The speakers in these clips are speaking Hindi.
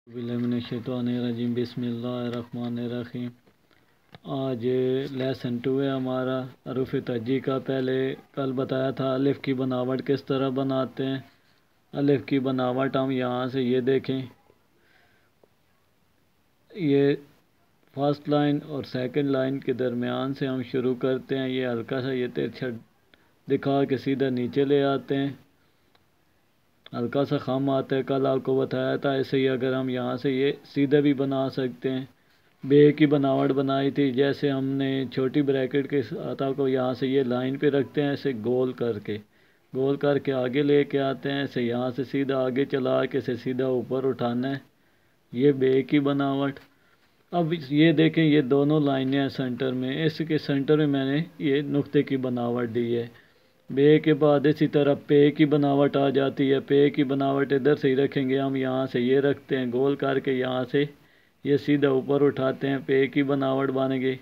बिस्मिल्लाहिर्रहमानिर्रहीम बिस्मिल्लाहिर्रहमानिर्रहीम। आज लेसन 2 है हमारा हरूफ तहज्जी का। पहले कल बताया था अलिफ़ की बनावट किस तरह बनाते हैं। अलिफ़ की बनावट हम यहाँ से ये देखें, ये फर्स्ट लाइन और सेकंड लाइन के दरमियान से हम शुरू करते हैं। ये हल्का सा ये तिरछा दिखा के सीधा नीचे ले आते हैं, हल्का सा खम आता है। कल आपको बताया था ऐसे ही अगर हम यहाँ से ये सीधा भी बना सकते हैं। बे की बनावट बनाई थी, जैसे हमने छोटी ब्रैकेट के साथ आपको यहाँ से ये लाइन पे रखते हैं, ऐसे गोल करके आगे लेके आते हैं, ऐसे यहाँ से सीधा आगे चला के से सीधा ऊपर उठाना है। ये बे की बनावट। अब ये देखें, ये दोनों लाइनें हैं सेंटर में, इसके सेंटर में मैंने ये नुक्ते की बनावट दी है। बे के बाद इसी तरह पे की बनावट आ जाती है। पे की बनावट इधर से ही रखेंगे हम, यहाँ से ये रखते हैं गोल करके, यहाँ से ये सीधा ऊपर उठाते हैं, पे की बनावट बन गई।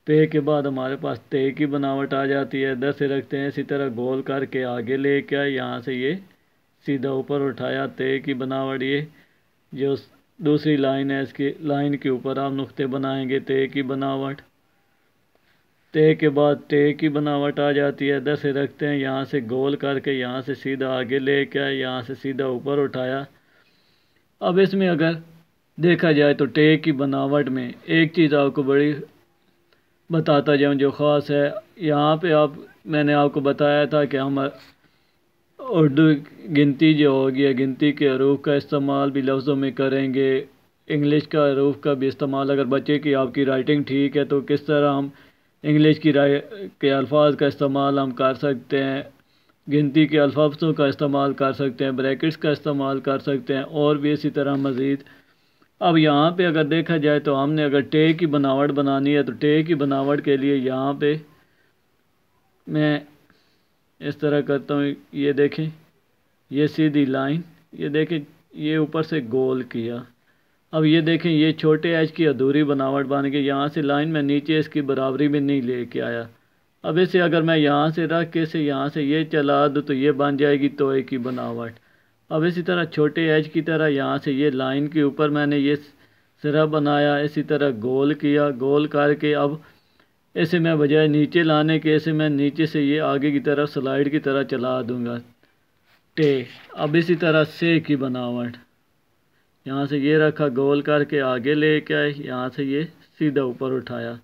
पे के बाद हमारे पास ते की बनावट आ जाती है, इधर से रखते हैं, इसी तरह गोल करके आगे लेके आए, यहाँ से ये सीधा ऊपर उठाया, ते की बनावट। ये जो दूसरी लाइन है, इसकी लाइन के ऊपर आप नुक्ते बनाएंगे, ते की बनावट। ते के बाद ते की बनावट आ जाती है, इधर से रखते हैं, यहाँ से गोल करके यहाँ से सीधा आगे लेके आए, यहाँ से सीधा ऊपर उठाया। अब इसमें अगर देखा जाए तो टे की बनावट में एक चीज़ आपको बड़ी बताता जाऊँ जो ख़ास है। यहाँ पे मैंने आपको बताया था कि हम उर्दू गिनती जो होगी है, गिनती के हरूफ का इस्तेमाल भी लफ्ज़ों में करेंगे। इंग्लिश का हरूफ का भी इस्तेमाल, अगर बच्चे की आपकी राइटिंग ठीक है तो किस तरह हम इंग्लिश के अल्फाज का इस्तेमाल हम कर सकते हैं, गिनती के अल्फाजों का इस्तेमाल कर सकते हैं, ब्रैकेट्स का इस्तेमाल कर सकते हैं, और भी इसी तरह मज़ीद। अब यहाँ पे अगर देखा जाए तो हमने अगर टे की बनावट बनानी है तो टे की बनावट के लिए यहाँ पे मैं इस तरह करता हूँ। ये देखें, ये सीधी लाइन, ये देखें, ये ऊपर से गोल किया। अब ये देखें, ये छोटे एच की अधूरी बनावट बन गई, यहाँ से लाइन में नीचे इसकी बराबरी में नहीं लेके आया। अब इसे अगर मैं यहाँ से रख के इसे यहाँ से ये चला दूँ तो ये बन जाएगी तोए की बनावट। अब इसी तरह छोटे एच की तरह यहाँ से ये लाइन के ऊपर मैंने ये सिरा बनाया, इसी तरह गोल किया, गोल करके अब इसे मैं बजाय नीचे लाने के इसे मैं नीचे से ये आगे की तरफ स्लाइड की तरह चला दूँगा, टे। अब इसी तरह से की बनावट, यहाँ से ये रखा, गोल करके आगे लेके आए, यहाँ से ये सीधा ऊपर उठाया।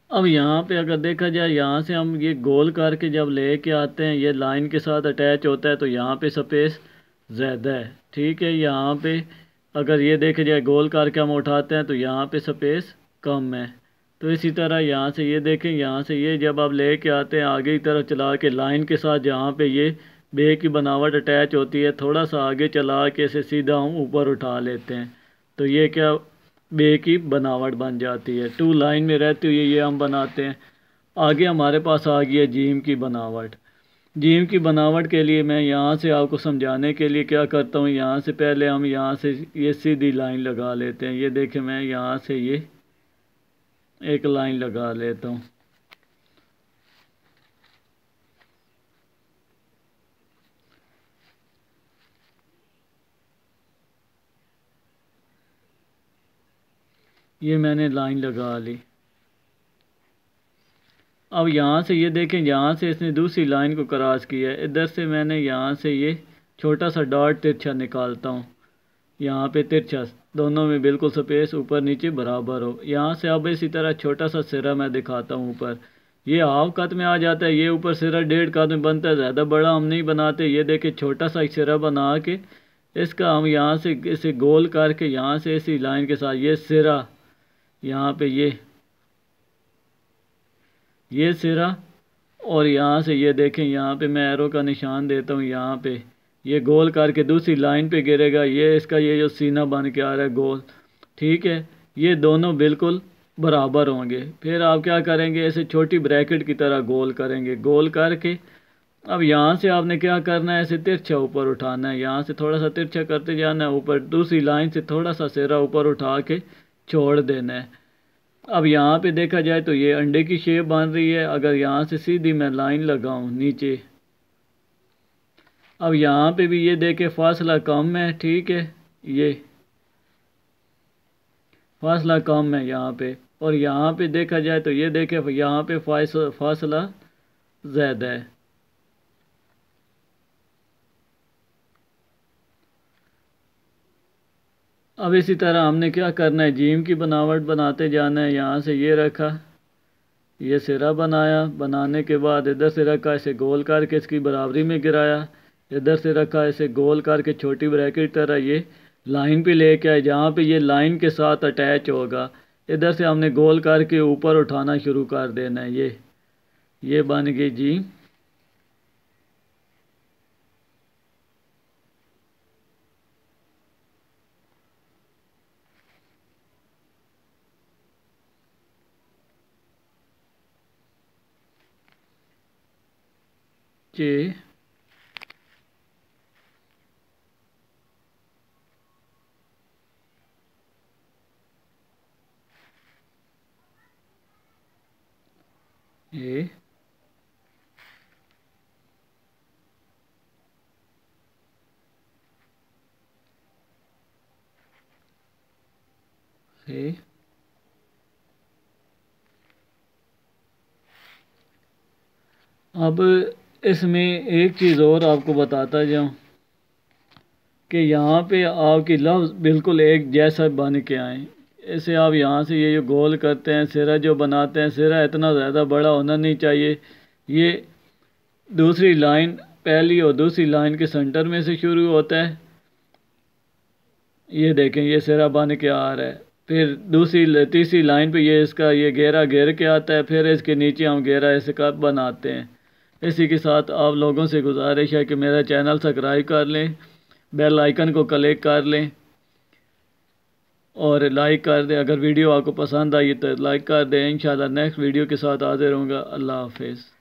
अब यहाँ पे अगर देखा जाए, यहाँ से हम ये गोल करके जब लेके आते हैं, ये लाइन के साथ अटैच होता है तो यहाँ पे स्पेस ज़्यादा है, ठीक है। यहाँ पे अगर ये देखा जाए गोल करके हम उठाते हैं तो यहाँ पे स्पेस कम है। तो इसी तरह यहाँ से ये देखें, यहाँ से ये जब आप लेके आते हैं आगे की तरफ चला के लाइन के साथ जहाँ पे ये बे की बनावट अटैच होती है, थोड़ा सा आगे चला के इसे सीधा हम ऊपर उठा लेते हैं, तो ये क्या बे की बनावट बन जाती है। टू लाइन में रहती हुई ये हम बनाते हैं। आगे हमारे पास आ गई है जीम की बनावट। जीम की बनावट के लिए मैं यहाँ से आपको समझाने के लिए क्या करता हूँ, यहाँ से पहले हम यहाँ से ये सीधी लाइन लगा लेते हैं। ये देखें, मैं यहाँ से ये एक लाइन लगा लेता हूँ। ये मैंने लाइन लगा ली। अब यहाँ से ये देखें, यहाँ से इसने दूसरी लाइन को क्रॉस किया है, इधर से मैंने यहाँ से ये छोटा सा डॉट तिरछा निकालता हूँ, यहाँ पे तिरछा, दोनों में बिल्कुल स्पेस ऊपर नीचे बराबर हो। यहाँ से अब इसी तरह छोटा सा सिरा मैं दिखाता हूँ ऊपर, ये हाफ कत में आ जाता है, ये ऊपर सिरा 1.5 कत में बनता है, ज़्यादा बड़ा हम नहीं बनाते। ये देखें, छोटा सा एक सिरा बना के इसका हम यहाँ से इसे गोल करके यहाँ से इसी लाइन के साथ ये सिरा, यहाँ पे ये सिरा, और यहाँ से ये देखें, यहाँ पे मैं एरो का निशान देता हूँ, यहाँ पे ये गोल करके दूसरी लाइन पे गिरेगा, ये इसका ये जो सीना बन के आ रहा है गोल, ठीक है। ये दोनों बिल्कुल बराबर होंगे। फिर आप क्या करेंगे, इसे छोटी ब्रैकेट की तरह गोल करेंगे, गोल करके अब यहाँ से आपने क्या करना है, इसे तिरछा ऊपर उठाना है, यहाँ से थोड़ा सा तिरछा करते जाना है ऊपर, दूसरी लाइन से थोड़ा सा सिरा ऊपर उठा के छोड़ देना है। अब यहाँ पे देखा जाए तो ये अंडे की शेप बन रही है। अगर यहाँ से सीधी मैं लाइन लगाऊं नीचे, अब यहाँ पे भी ये देखे फासला कम है, ठीक है, ये फासला कम है यहाँ पे। और यहाँ पे देखा जाए तो ये देखे यहाँ पे फासला ज़्यादा है। अब इसी तरह हमने क्या करना है, जीम की बनावट बनाते जाना है। यहाँ से ये रखा, ये सिरा बनाया, बनाने के बाद इधर से रखा, इसे गोल करके इसकी बराबरी में गिराया, इधर से रखा, इसे गोल करके छोटी ब्रैकेट तरह ये लाइन पे लेके आए, जहाँ पे ये लाइन के साथ अटैच होगा। इधर से हमने गोल करके ऊपर उठाना शुरू कर देना है। ये बन गई जी जे ए ए। अब इसमें एक चीज़ और आपको बताता जाऊं कि यहाँ पे आपकी लफ्ज़ बिल्कुल एक जैसा बन के आए। ऐसे आप यहाँ से ये जो गोल करते हैं, सिरा जो बनाते हैं, सिरा इतना ज़्यादा बड़ा होना नहीं चाहिए। ये दूसरी लाइन, पहली और दूसरी लाइन के सेंटर में से शुरू होता है। ये देखें, ये सिरा बन के आ रहा है। फिर तीसरी लाइन पे ये इसका ये घेरा घेर के आता है। फिर इसके नीचे हम घेरा इसका बनाते हैं। इसी के साथ आप लोगों से गुजारिश है कि मेरा चैनल सब्सक्राइब कर लें, बेल आइकन को क्लिक कर लें और लाइक कर दें। अगर वीडियो आपको पसंद आई तो लाइक कर दें। इंशाल्लाह नेक्स्ट वीडियो के साथ हाजिर होऊंगा। अल्लाह हाफिज़।